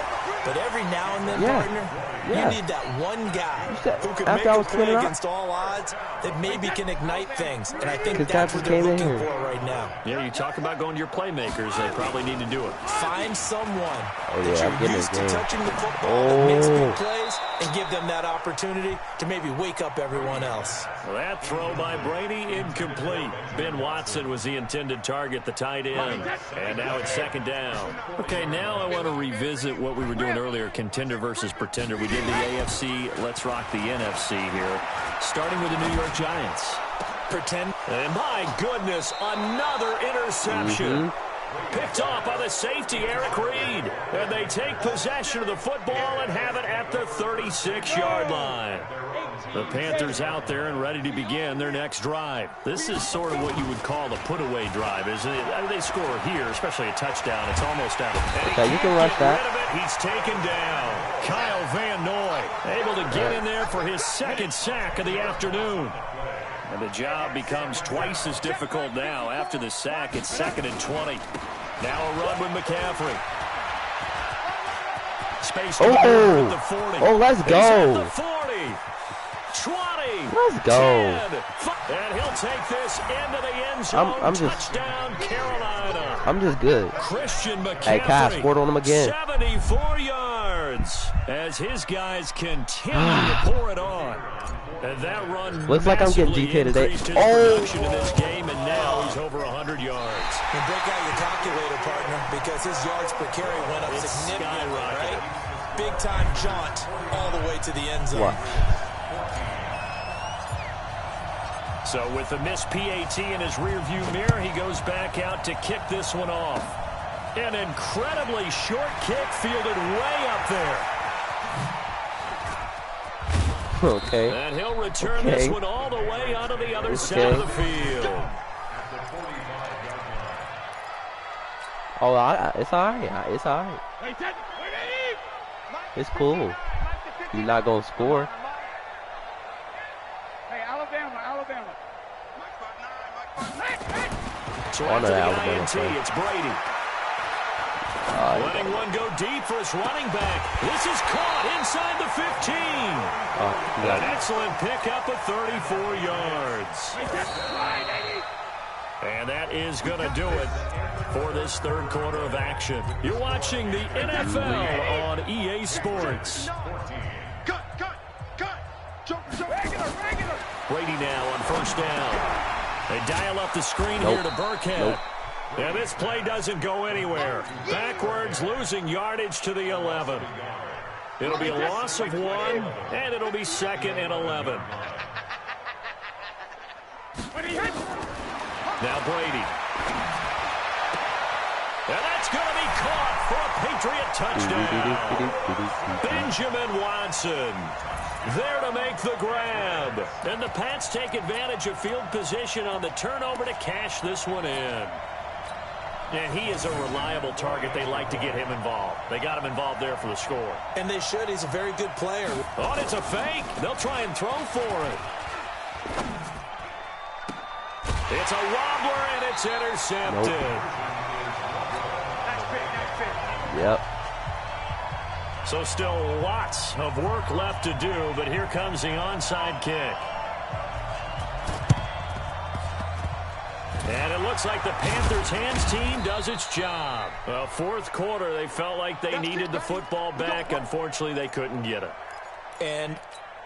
Speaker 4: But every now and then, partner, you need that one guy who can make a play against all odds that maybe can ignite things. And I think that's what they're looking for right now.
Speaker 2: Yeah, you talk about going to your playmakers. They probably need to do it.
Speaker 4: Find someone that you're used to touching the football that makes big plays and give them that opportunity to maybe wake up everyone else.
Speaker 2: Well, that throw by Brady incomplete. Ben Watson was the intended target, the tight end. And now it's second down. Okay, now I want to revisit what we were doing earlier, contender versus pretender. We did the AFC. Let's rock the NFC here. Starting with the New York Giants.
Speaker 4: Pretend.
Speaker 2: And my goodness, another interception. Picked off by the safety, Eric Reed. And they take possession of the football and have it at the 36-yard line. The Panthers out there and ready to begin their next drive. This is sort of what you would call the put-away drive, isn't it? I mean, they score here, especially a touchdown. It's almost out of pay.
Speaker 5: Okay, you can rush that.
Speaker 2: He's taken down. Kyle Van Noy able to get in there for his second sack of the afternoon. And the job becomes twice as difficult now. After the sack, it's 2nd and 20. Now a run with McCaffrey. Space at the 40.
Speaker 5: Oh, let's go.
Speaker 2: He's at the 40. 20.
Speaker 5: Let's go.
Speaker 2: 10, and he'll take this into the end zone.
Speaker 5: I'm just,
Speaker 2: touchdown, Carolina.
Speaker 5: I'm just good.
Speaker 2: Christian McCaffrey.
Speaker 5: Hey, Kai, scored on him again.
Speaker 2: 74 yards as his guys continue to pour it on. And that run
Speaker 5: looks like I'm getting GT today.
Speaker 2: Production in this game, and now he's over 100 yards.
Speaker 4: And break out your calculator, partner, because his yards per carry went up significantly, right? Big time jaunt all the way to the end zone.
Speaker 5: What?
Speaker 2: So with the missed PAT in his rearview mirror, he goes back out to kick this one off. An incredibly short kick fielded way up there.
Speaker 5: Okay.
Speaker 2: And he'll return this one all the way onto the other side of the field.
Speaker 5: Oh, it's all right. It's all right. It's cool. You're not going to score.
Speaker 3: Hey, Alabama.
Speaker 2: So after the INT, it's Brady. Letting one go deep for his running back. This is caught inside the 15. An excellent pickup of 34 yards. And that is going to do it for this third quarter of action. You're watching the NFL on EA Sports. Brady now on first down. They dial up the screen here to Burkhead. And this play doesn't go anywhere. Backwards, losing yardage to the 11. It'll be a loss of 1, and it'll be 2nd and 11. Now Brady. And that's going to be caught for a Patriot touchdown. Benjamin Watson there to make the grab. And the Pats take advantage of field position on the turnover to cash this one in. And he is a reliable target. They like to get him involved. They got him involved there for the score.
Speaker 4: And they should. He's a very good player.
Speaker 2: Oh, it's a fake. They'll try and throw for it. It's a wobbler, and it's intercepted.
Speaker 5: Yep.
Speaker 2: So still lots of work left to do, but here comes the onside kick. And it looks like the Panthers' hands team does its job. Well, fourth quarter, they felt like they needed the football back. Unfortunately, they couldn't get it.
Speaker 4: And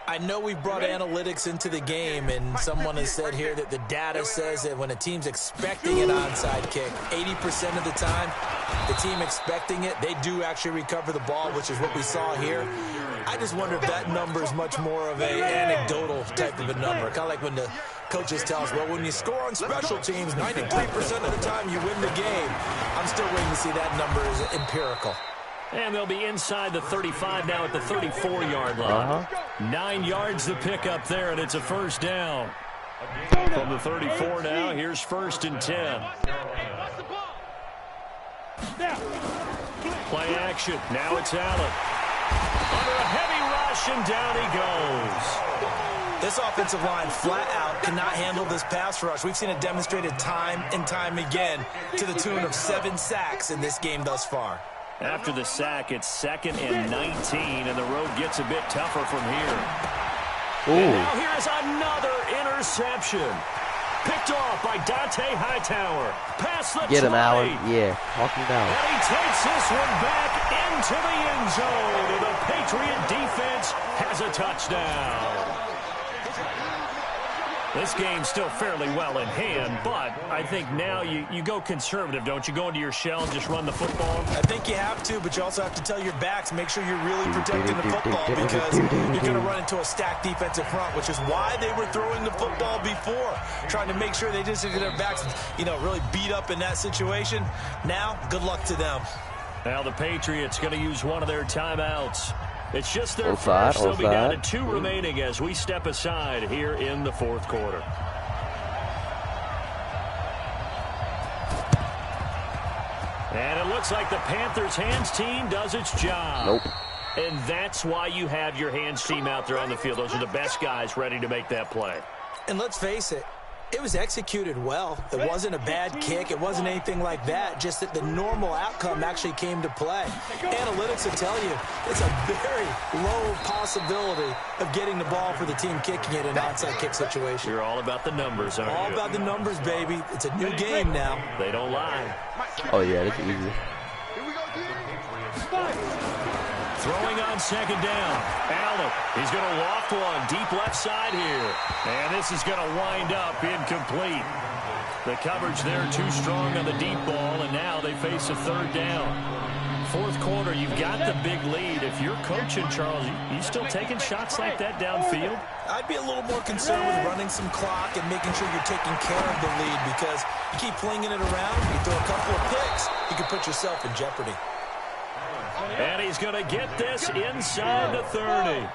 Speaker 4: I know we brought analytics into the game, and someone has said here that the data says that when a team's expecting an onside kick, 80% of the time, the team expecting it, they do actually recover the ball, which is what we saw here. I just wonder if that number is much more of an anecdotal type of a number. Kind of like when the coaches tell us, well, when you score on special teams, 93% of the time you win the game. I'm still waiting to see that number is empirical.
Speaker 2: And they'll be inside the 35 now at the 34-yard line. 9 yards to pick up there, and it's a first down. From the 34 now, here's 1st and 10. Play action. Now it's Allen. Under a heavy rush, and down he goes.
Speaker 4: This offensive line flat out cannot handle this pass rush. We've seen it demonstrated time and time again to the tune of 7 sacks in this game thus far.
Speaker 2: After the sack, it's 2nd and 19, and the road gets a bit tougher from here. And now here's another interception. Picked off by Dante Hightower. Past the 20.
Speaker 5: Get him, Allen. Yeah, walk him down.
Speaker 2: And he takes this one back into the end zone. And the Patriot defense has a touchdown. This game's still fairly well in hand, but I think now you go conservative, don't you? Go into your shell and just run the football?
Speaker 4: I think you have to, but you also have to tell your backs, make sure you're really protecting the football because you're going to run into a stacked defensive front, which is why they were throwing the football before, trying to make sure they just get their backs, really beat up in that situation. Now, good luck to them.
Speaker 2: Now the Patriots going to use one of their timeouts. It's just their first. They'll be down to 2 remaining as we step aside here in the fourth quarter. And it looks like the Panthers' hands team does its job. And that's why you have your hands team out there on the field. Those are the best guys ready to make that play.
Speaker 4: And let's face it, it was executed well. It wasn't a bad kick. It wasn't anything like that. Just that the normal outcome actually came to play. Analytics will tell you it's a very low possibility of getting the ball for the team kicking it in an onside kick situation.
Speaker 2: You're all about the numbers, aren't you?
Speaker 4: All about the numbers, baby. It's a new game now.
Speaker 2: They don't lie.
Speaker 5: Oh, yeah, that's easy.
Speaker 2: Throwing on 2nd down. Allen, he's going to loft one deep left side here. And this is going to wind up incomplete. The coverage there too strong on the deep ball, and now they face a 3rd down. Fourth quarter, you've got the big lead. If you're coaching, Charles, you still taking shots like that downfield?
Speaker 4: I'd be a little more concerned with running some clock and making sure you're taking care of the lead because you keep flinging it around, you throw a couple of picks, you can put yourself in jeopardy.
Speaker 2: And he's going to get this inside the 30.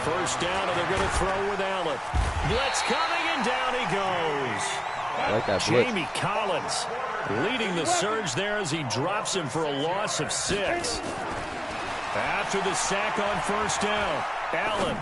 Speaker 2: First down, and they're going to throw with Allen. Blitz coming, and down he goes.
Speaker 5: I like that blitz.
Speaker 2: Jamie Collins leading the surge there as he drops him for a loss of 6. After the sack on first down, Allen.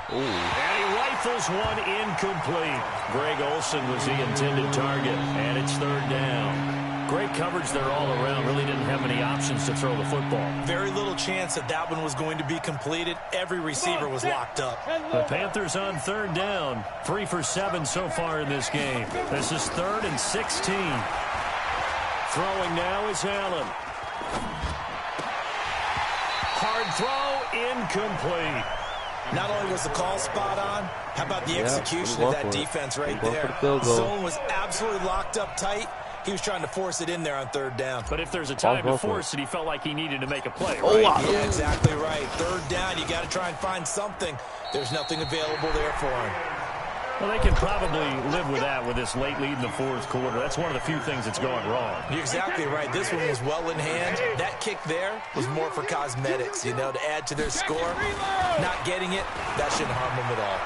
Speaker 2: And he rifles one incomplete. Greg Olsen was the intended target, and it's third down. Great coverage there all around. Really didn't have many options to throw the football.
Speaker 4: Very little chance that that one was going to be completed. Every receiver was locked up.
Speaker 2: The Panthers on third down. 3 for 7 so far in this game. This is 3rd and 16. Throwing now is Allen. Hard throw, incomplete.
Speaker 4: Not only was the call spot on, how about the execution of that defense right there? The zone was absolutely locked up tight. He was trying to force it in there on third down.
Speaker 2: But if there's a time to force it, he felt like he needed to make a play,
Speaker 4: right?
Speaker 2: Wow.
Speaker 4: Yeah, exactly right. Third down, you got to try and find something. There's nothing available there for him.
Speaker 2: Well, they can probably live with that with this late lead in the fourth quarter. That's one of the few things that's going wrong.
Speaker 4: You're exactly right. This one was well in hand. That kick there was more for cosmetics, you know, to add to their score. Not getting it, that shouldn't harm them at all.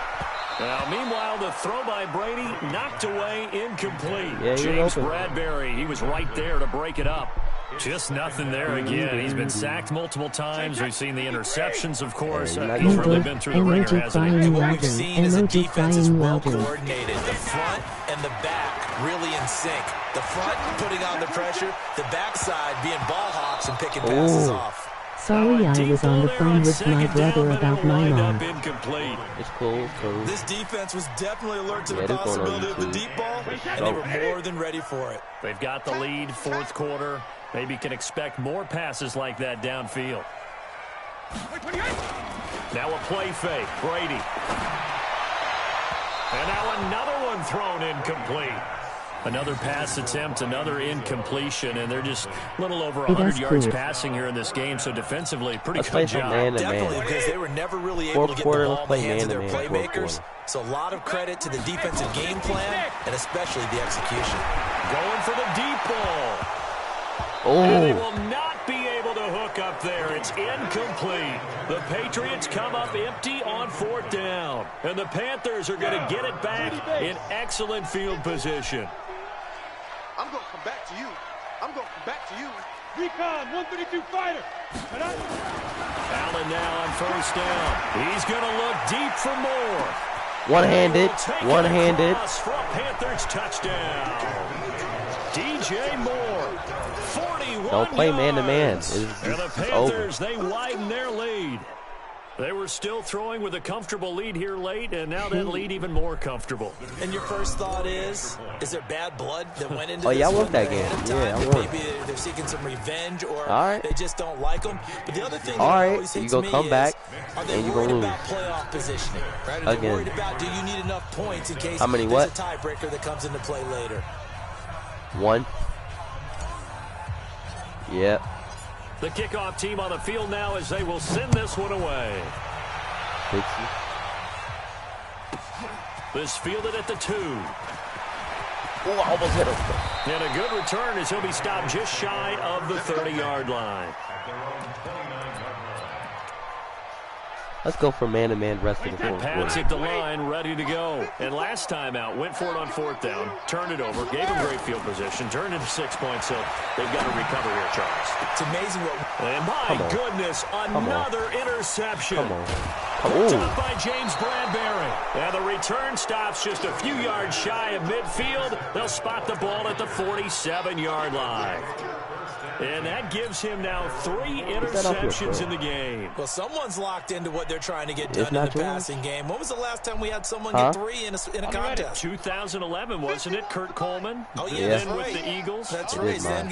Speaker 2: Now, meanwhile, the throw by Brady knocked away, incomplete.
Speaker 5: Yeah,
Speaker 2: James Bradbury, he was right there to break it up. Just nothing there again. He's been sacked multiple times. We've seen the interceptions, of course. He's really been through the ringer, hasn't he?
Speaker 4: And what we've seen is a defense is well coordinated. The front and the back really in sync. The front putting on the pressure, the backside being ball hawks and picking passes off.
Speaker 6: Sorry, I was on the phone with my brother about my mom.
Speaker 2: It's
Speaker 5: cool.
Speaker 4: This defense was definitely alert to the possibility of the deep ball, and they were more than ready for it.
Speaker 2: They've got the lead, fourth quarter. Maybe can expect more passes like that downfield. Now a play fake, Brady. And now another one thrown incomplete. Another pass attempt, another incompletion, and they're just a little over 100 yards passing here in this game, so defensively, pretty good job.
Speaker 4: Definitely, because they were never really able to get the ball in the hands of their playmakers. So a lot of credit to the defensive game plan, and especially the execution.
Speaker 2: Going for the deep ball.
Speaker 5: Oh.
Speaker 2: And they will not be able to hook up there. It's incomplete. The Patriots come up empty on fourth down, and the Panthers are going to get it back in excellent field position.
Speaker 3: I'm going to come back to you. I'm going to come back to you. Recon 132 fighter.
Speaker 2: Allen now on first down. He's going to look deep for more.
Speaker 5: One-handed.
Speaker 2: For a Panthers touchdown. DJ Moore. 41
Speaker 5: Don't play man-to-man.
Speaker 2: And the Panthers, they widen their lead. They were still throwing with a comfortable lead here late, and now that lead even more comfortable.
Speaker 4: And your first thought is there bad blood that went into this?
Speaker 5: Yeah, I won that game. Yeah, I won.
Speaker 4: Maybe they're seeking some revenge, or they just don't like them. But the other thing that always hits me
Speaker 5: come back,
Speaker 4: are they worried about playoff positioning? Right? Are they worried about, do you need enough points in case there's a tiebreaker that comes into play later?
Speaker 5: 1. Yep.
Speaker 2: The kickoff team on the field now as they will send this one away. This fielded at the 2.
Speaker 5: Oh, I almost hit him.
Speaker 2: And a good return as he'll be stopped just shy of the 30-yard line.
Speaker 5: Let's go for man-to-man rest of the fourth quarter.
Speaker 2: Pats at the line, ready to go. And last time out, went for it on fourth down, turned it over, gave him great field position, turned it 6 points, so they've got to recover here, Charles.
Speaker 4: It's amazing what...
Speaker 2: And my goodness, another interception.
Speaker 5: Picked
Speaker 2: up by James Bradbury. And the return stops just a few yards shy of midfield. They'll spot the ball at the 47-yard line. And that gives him now 3 interceptions in the game.
Speaker 4: Well, someone's locked into what they're trying to get done in the passing game. When was the last time we had someone get 3 in a contest?
Speaker 2: 2011, wasn't it? Kurt Coleman.
Speaker 4: Oh, yeah, that's
Speaker 2: right.
Speaker 4: With
Speaker 2: the Eagles.
Speaker 4: That's right. Then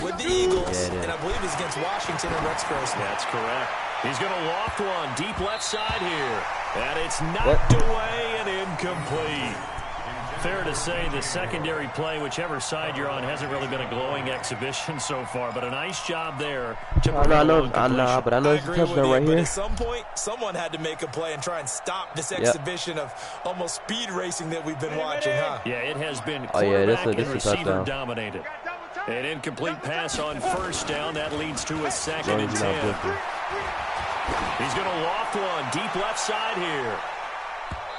Speaker 4: with the Eagles. And I believe it's against Washington and Rex Grossman.
Speaker 2: That's correct. He's going to loft one deep left side here. And it's knocked away and incomplete. Fair to say the secondary play, whichever side you're on, hasn't really been a glowing exhibition so far, but a nice job there.
Speaker 5: I know it's a touchdown right here.
Speaker 4: But at some point, someone had to make a play and try and stop this exhibition of almost speed racing that we've been watching, huh?
Speaker 2: Yeah, it has been quarterback and receiver dominated. An incomplete pass on first down. That leads to a 2nd and 10. He's going to loft one deep left side here.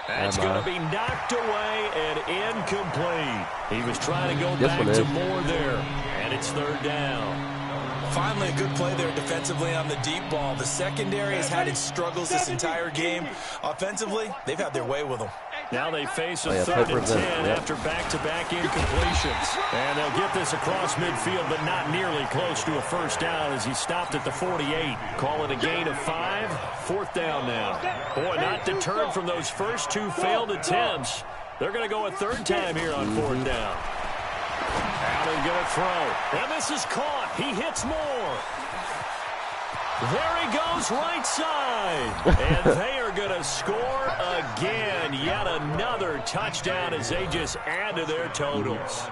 Speaker 2: That's going to be knocked away and incomplete. He was trying to go back to Moore there, and it's third down.
Speaker 4: Finally, a good play there defensively on the deep ball. The secondary has had its struggles this entire game. Offensively, they've had their way with them.
Speaker 2: Now they face a 3rd and 10 after back-to-back incompletions. And they'll get this across midfield, but not nearly close to a first down as he stopped at the 48. Call it a gain of 5. 4th down now. Boy, not deterred from those first 2 failed attempts. They're going to go a 3rd time here on 4th down. Now they're going to throw. And this is caught. He hits more. There he goes, right side. And they are going to score again. Yet another touchdown as they just add to their totals.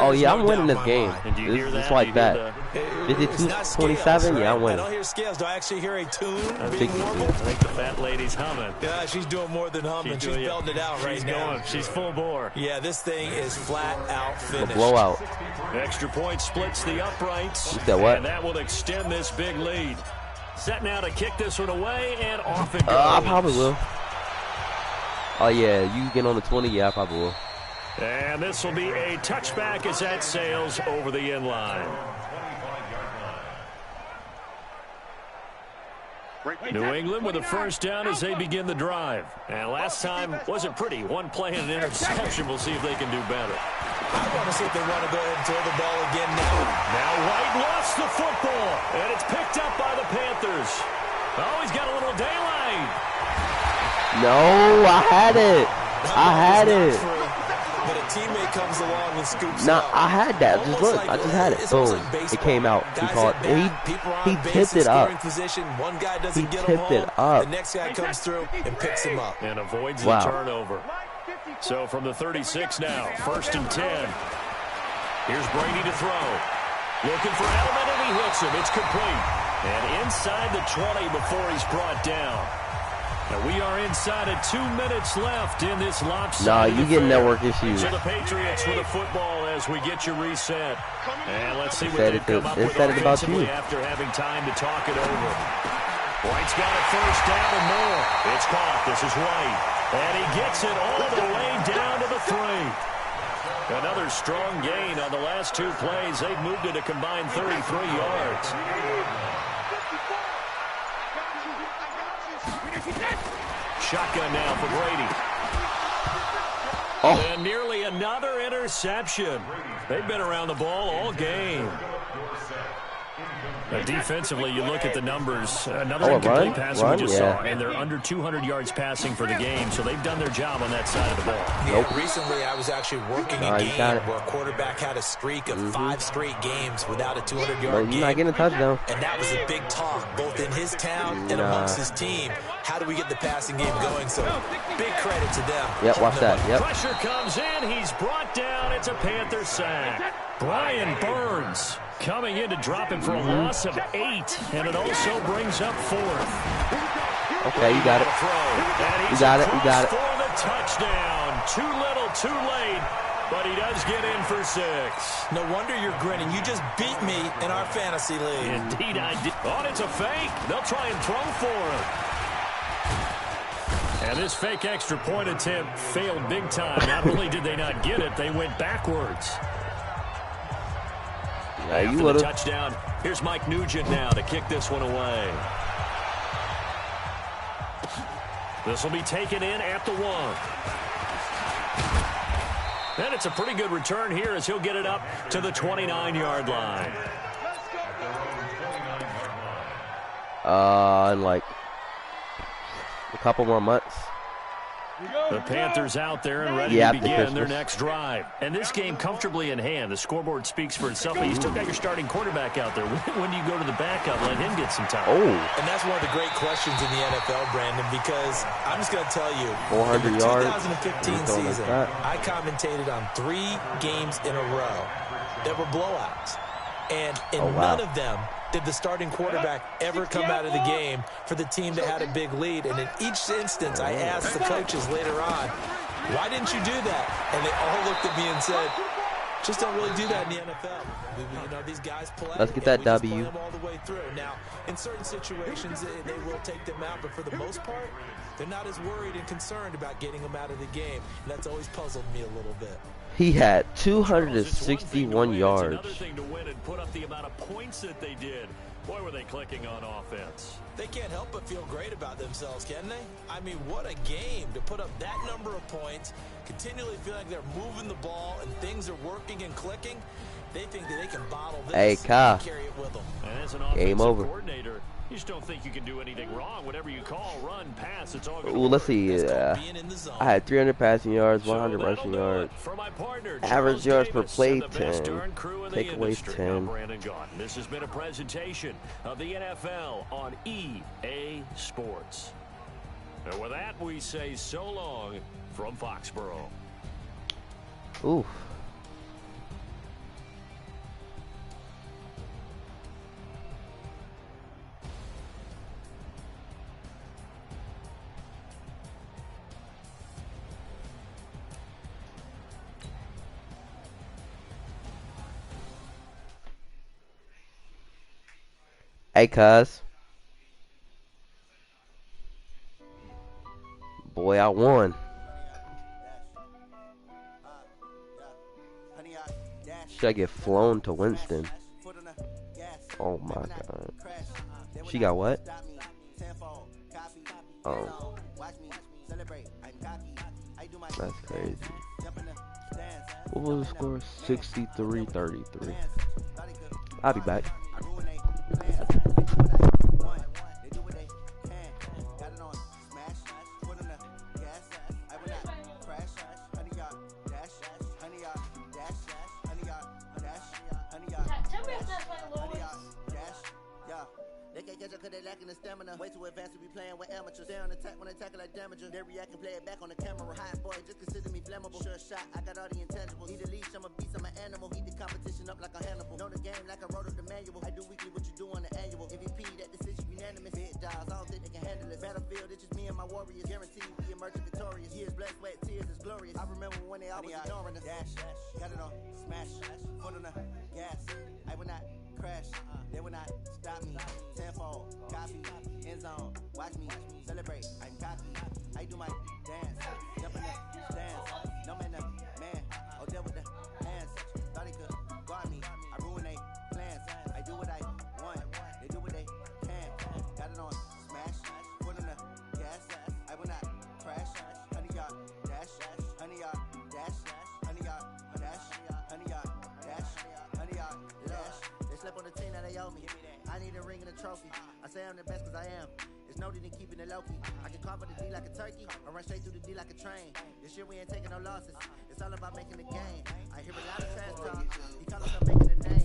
Speaker 5: Oh, yeah, I'm winning this game. It's like that. 52-27, yeah, I'm winning.
Speaker 4: I don't hear scales. Do I actually hear a tune
Speaker 2: being normal? I think the fat lady's humming.
Speaker 4: Yeah, she's doing more than humming. She's belting it out right now.
Speaker 2: She's full bore.
Speaker 4: Yeah, this thing is flat out finished.
Speaker 5: A blowout.
Speaker 2: Extra point splits the uprights.
Speaker 5: And
Speaker 2: that will extend this big lead. Set now to kick this one away, and off it goes.
Speaker 5: I probably will. Oh, yeah, you get on the 20, yeah, I probably will.
Speaker 2: And this will be a touchback as that sails over the end line. New England with a first down as they begin the drive. And last time wasn't pretty. One play and an interception. We'll see if they can do better.
Speaker 4: I want to see if they want to go ahead and throw the ball again now.
Speaker 2: Now White lost the football, and it's picked up by the Panthers. Oh, he's got a little daylight.
Speaker 5: No, I had it. I had it.
Speaker 4: But a teammate comes along and scoops
Speaker 5: Nah,
Speaker 4: up.
Speaker 5: I had that. Just look, I just had it. Boom. It came out. He caught it. He tipped it up.
Speaker 4: One guy doesn't get
Speaker 5: tipped it up.
Speaker 4: The next guy comes through and picks him up.
Speaker 2: And avoids the turnover. So from the 36 now, 1st and 10. Here's Brady to throw. Looking for Edelman, and he hits him. It's complete. And inside the 20 before he's brought down. And we are inside of 2 minutes left in this lopsided
Speaker 5: Nah, you get network issues.
Speaker 2: So the Patriots with the football as we get you reset. And let's see what they've come up with offensively after having time to talk it over. White's got a first down and more. It's caught. This is White. And he gets it all the way down to the 3. Another strong gain on the last 2 plays. They've moved it a combined 33 yards. Shotgun now for Brady.
Speaker 5: Oh.
Speaker 2: And nearly another interception. They've been around the ball all game. Defensively, you look at the numbers. Another incomplete pass we just saw, and they're under 200 yards passing for the game, so they've done their job on that side of the ball.
Speaker 4: Yeah, recently I was actually working a game where a quarterback had a streak of 5 straight games without a 200-yard game.
Speaker 5: You're not getting a touchdown.
Speaker 4: And that was a big talk, both in his town and amongst his team. How do we get the passing game going? So big credit to them.
Speaker 5: Yep, watch that. Yep.
Speaker 2: Pressure comes in. He's brought down. It's a Panther sack. Brian Burns coming in to drop him for a loss of 8, and it also brings up 4th.
Speaker 5: Okay, you got it. You got it. You got it.
Speaker 2: For the touchdown. Too little, too late, but he does get in for 6.
Speaker 4: No wonder you're grinning. You just beat me in our fantasy league.
Speaker 2: Indeed, I did. Oh, it's a fake. They'll try and throw for him. And this fake extra point attempt failed big time. Not only did they not get it, they went backwards.
Speaker 5: Yeah,
Speaker 2: After the touchdown, here's Mike Nugent now to kick this one away. This will be taken in at the 1. And it's a pretty good return here as he'll get it up to the 29-yard line.
Speaker 5: In like a couple more months.
Speaker 2: The Panthers out there and ready to begin their next drive. And this game comfortably in hand. The scoreboard speaks for itself. But you still got your starting quarterback out there. When do you go to the backup? Let him get some time.
Speaker 5: Oh.
Speaker 4: And that's one of the great questions in the NFL, Brandon, because I'm just going to tell you,
Speaker 5: 400
Speaker 4: in the
Speaker 5: yards.
Speaker 4: 2015 season, I commentated on 3 games in a row that were blowouts. And in none of them did the starting quarterback ever come out of the game for the team that had a big lead. And in each instance, I asked the coaches later on, why didn't you do that? And they all looked at me and said, just don't really do that in the NFL. You know, these guys play.
Speaker 5: Let's get that W.
Speaker 4: Play them all the way through. Now, in certain situations, they will take them out, but for the most part, they're not as worried and concerned about getting them out of the game. And that's always puzzled me a little bit.
Speaker 5: He had 261 yards.
Speaker 2: Another thing to win and put up the amount of points points that they did. Boy, were they clicking on offense.
Speaker 4: They can't help but feel great about themselves, can they? I mean, what a game to put up that number of points, continually feel like they're moving the ball and things are working and clicking. They think that they can bottle this and carry it with them.
Speaker 2: And as an offensive coordinator, you just don't think you can do anything wrong. Whatever you call, run, pass, it's all good.
Speaker 5: Ooh, let's see. I had 300 passing yards, 100 rushing yards. Average yards per play, 10. Takeaways, 10.
Speaker 2: This has been a presentation of the NFL on EA Sports. And with that, we say so long from Foxborough.
Speaker 5: Ooh. Hey, cuz. Boy, I won. Should I get flown to Winston? Oh my god. She got what? Oh. That's crazy. What was the score? 63-33. I'll be back.
Speaker 7: Cause they lacking the stamina. Way too advanced to be playing with amateurs. They on attack when they tackle like damager. They react and play it back on the camera. Hot boy, just consider me flammable. Sure shot, I got all the intangibles. Need a leash, I'm a beast, I'm an animal. Heat the competition up like a Hannibal. Know the game like I wrote up the manual. I do weekly what you do on the annual. MVP, that decision unanimous. Big dials, I don't think they can handle it. Battlefield, it's just me and my warriors. Guaranteed we emerging victorious. Years, blood, sweat, tears is glorious. I remember when they always ignoring us. Dash, got it on, smash, foot on the gas. I will not crash, they will not stop me. Tenfold, copy, end zone, watch me celebrate. I'm cocky, I do my dance, jump in the stands. No man, man, oh there with the hands. Thought he could guard me, I ruin they plans. I do what I want, they do what they can. Got it on, smash, foot on the gas. I will not crash, 100-yard dash, 100-yard dash, 100-yard dash, 100-yard dash, 100-yard dash. They slept on the team that they owe me. I need a ring and a trophy. I say I'm the best cause I am. It's no need in keeping it low-key. I can carve the D like a turkey or run straight through the D like a train. This year we ain't taking no losses. It's all about making the game. I hear a lot of trash talk. He call himself making the name.